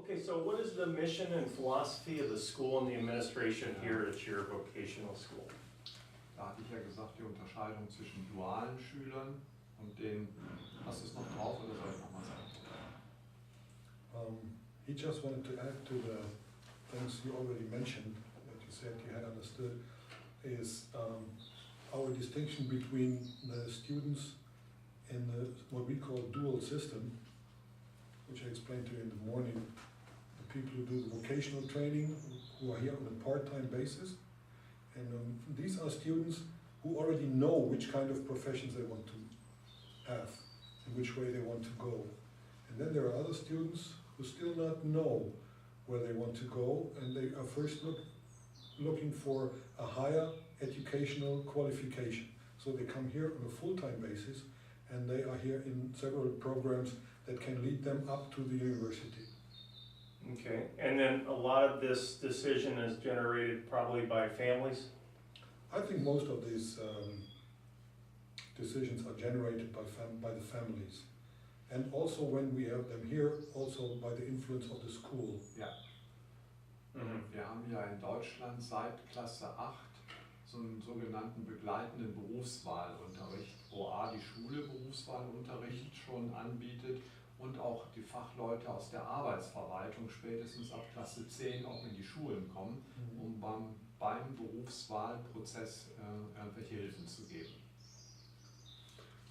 Okay, so what is the mission and philosophy of the school and the administration here at your vocational school? Da hatte ich ja gesagt, die Unterscheidung zwischen dualen Schülern und den, hast du es noch drauf oder soll ich nochmal sagen? He just wanted to add to the things you already mentioned, that you said you had understood, is our distinction between the students in the, what we call dual system, which I explained to you in the morning, the people who do the vocational training, who are here on a part-time basis. And these are students who already know which kind of professions they want to have and which way they want to go. And then there are other students who still not know where they want to go, and they are first looking for a higher educational qualification. So they come here on a full-time basis, and they are here in several programs that can lead them up to the university. Okay, and then a lot of this decision is generated probably by families? I think most of these decisions are generated by the families. And also when we have them here, also by the influence of the school. Ja. Wir haben ja in Deutschland seit Klasse 8 so einen sogenannten begleitenden Berufswahlunterricht, wo die Schule Berufswahlunterricht schon anbietet und auch die Fachleute aus der Arbeitsverwaltung spätestens ab Klasse 10 auch in die Schulen kommen, um beim Berufswahlprozess irgendwelche Hilfen zu geben.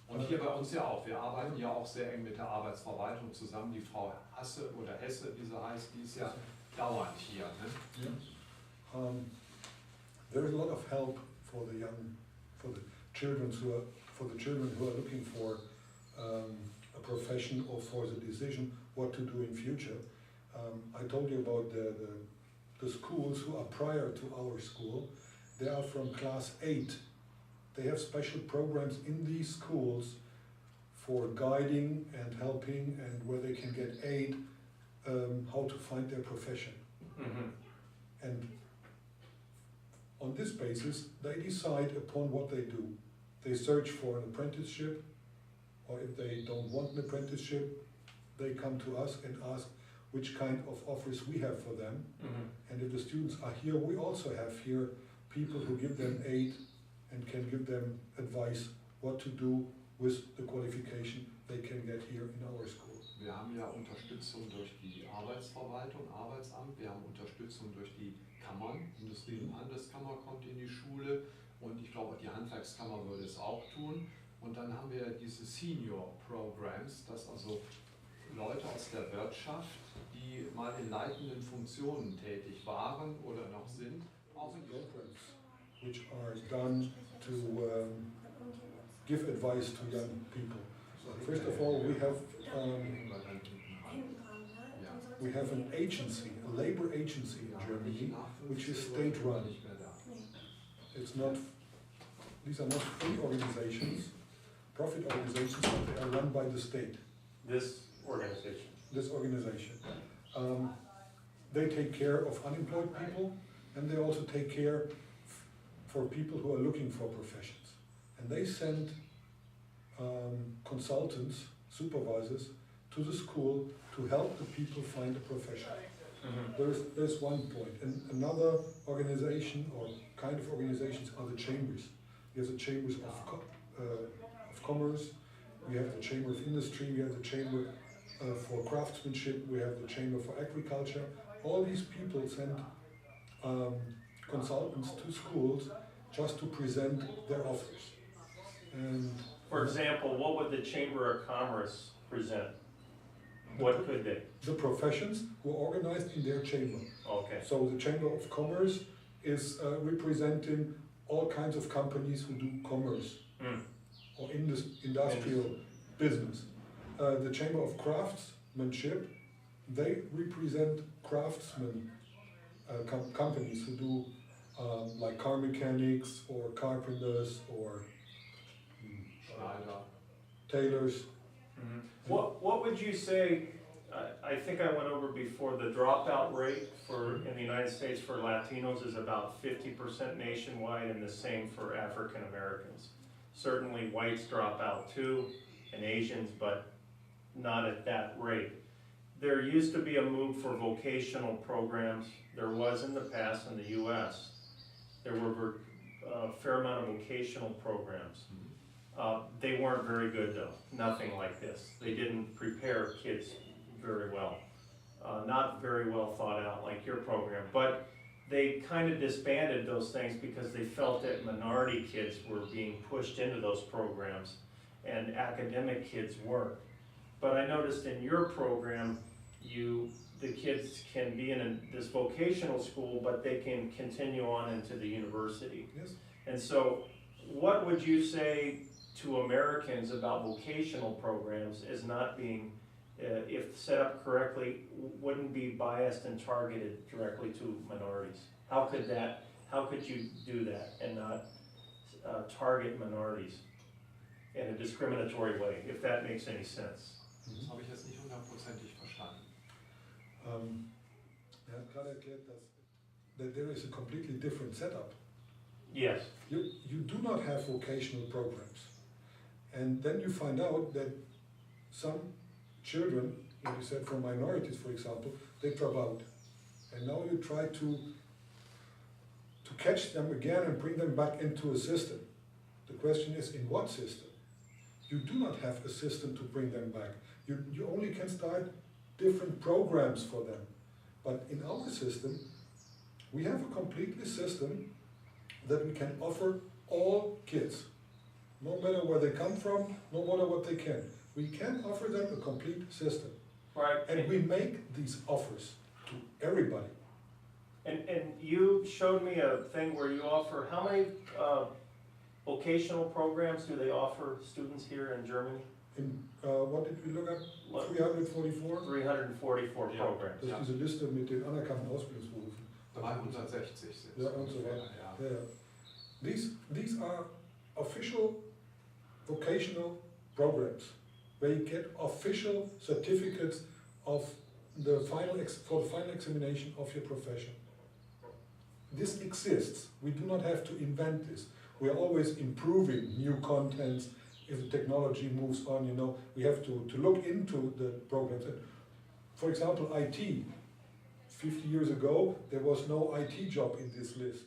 Und hier bei uns ja auch. Wir arbeiten ja auch sehr eng mit der Arbeitsverwaltung zusammen. Die Frau Hasse oder Hesse, wie sie heißt, die ist ja dauernd hier. Ne? Yeah. There is a lot of help for the children who are looking for a profession or for the decision what to do in future. I told you about the schools who are prior to our school. They are from class 8. They have special programs in these schools for guiding and helping, and where they can get aid how to find their profession. Mm-hmm. And on this basis, they decide upon what they do. They search for an apprenticeship, or if they don't want an apprenticeship, they come to us and ask which kind of offers we have for them. Mm-hmm. And if the students are here, we also have here people who give them aid and can give them advice what to do with the qualification they can get here in our school. Wir haben ja Unterstützung durch die Arbeitsverwaltung, Arbeitsamt, wir haben Unterstützung durch die Kammern, Industrie- und Handelskammer kommt in die Schule und ich glaube die Handwerkskammer würde es auch tun. Und dann haben wir diese Senior Programs, dass also Leute aus der Wirtschaft, die mal in leitenden Funktionen tätig waren oder noch sind, auch in die Programs which are done to give advice to young people. First of all, we have an agency, a labor agency in Germany, which is state-run. These are not free organizations, profit organizations, but they are run by the state. This organization? This organization. They take care of unemployed people, and they also take care for people who are looking for professions. And they send consultants, supervisors, to the school to help the people find a profession. Mm-hmm. There's one point. And another organization or kind of organizations are the chambers. We have the chambers of commerce, we have the chamber of industry, we have the chamber for craftsmanship, we have the chamber for agriculture. All these people send consultants to schools just to present their offers. And for example, what would the Chamber of Commerce present? What could they? The professions who are organized in their chamber. Okay. So the Chamber of Commerce is representing all kinds of companies who do commerce or industrial business. The Chamber of Craftsmanship, they represent craftsmen companies who do like car mechanics or carpenters or tailors. Mm-hmm. What would you say? I think I went over before, the dropout rate in the United States for Latinos is about 50% nationwide, and the same for African Americans. Certainly whites drop out too, and Asians, but not at that rate. there used to be a move for vocational programs. There was in the past in the US. There were a fair amount of vocational programs. They weren't very good though, nothing like this. They didn't prepare kids very well. Not very well thought out like your program, but they kind of disbanded those things because they felt that minority kids were being pushed into those programs and academic kids weren't. But I noticed in your program, the kids can be in this vocational school, but they can continue on into the university. Yes. And so, what would you say to Americans about vocational programs as not being, if set up correctly, wouldn't be biased and targeted directly to minorities? How could you do that and not target minorities in a discriminatory way, if that makes any sense? Das habe ich jetzt nicht hundertprozentig verstanden. Er hat gerade erklärt, that there is a completely different setup. Yes. You do not have vocational programs. And then you find out that some children, like you said, from minorities, for example, they drop out. And now you try to catch them again and bring them back into a system. The question is, in what system? You do not have a system to bring them back. You only can start different programs for them. But in our system, we have a completely system that we can offer all kids, no matter where they come from, no matter what they can. We can offer them a complete system. Right. And we make these offers to everybody. And you showed me a thing where you offer, how many vocational programs do they offer students here in Germany? In, what did we look at? 344? 344 Ja. programs. Das ist diese Liste mit den anerkannten Ausbildungsberufen. 360 sind Ja, es und so ungefähr, weiter. ja. Yeah. These are official vocational programs where you get official certificates of the for the final examination of your profession. This exists. We do not have to invent this. We are always improving new contents. If the technology moves on, we have to look into the programs. And for example, IT. 50 years ago, there was no IT job in this list.